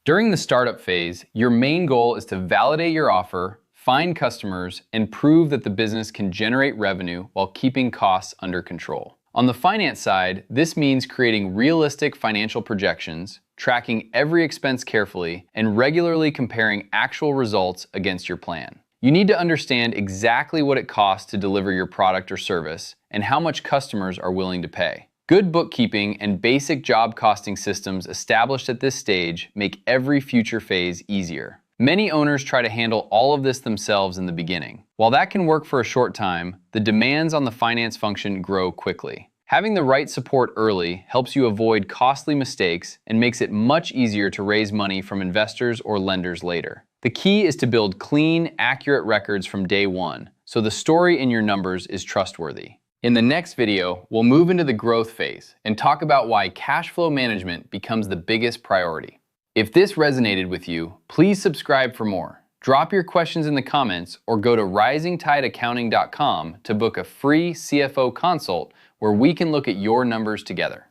During the startup phase, your main goal is to validate your offer, find customers, and prove that the business can generate revenue while keeping costs under control. On the finance side, this means creating realistic financial projections, tracking every expense carefully, and regularly comparing actual results against your plan. You need to understand exactly what it costs to deliver your product or service and how much customers are willing to pay. Good bookkeeping and basic job costing systems established at this stage make every future phase easier. Many owners try to handle all of this themselves in the beginning. While that can work for a short time, the demands on the finance function grow quickly. Having the right support early helps you avoid costly mistakes and makes it much easier to raise money from investors or lenders later. The key is to build clean, accurate records from day one, so the story in your numbers is trustworthy. In the next video, we'll move into the growth phase and talk about why cash flow management becomes the biggest priority. If this resonated with you, please subscribe for more. Drop your questions in the comments or go to risingtideaccounting.com to book a free CFO consult where we can look at your numbers together.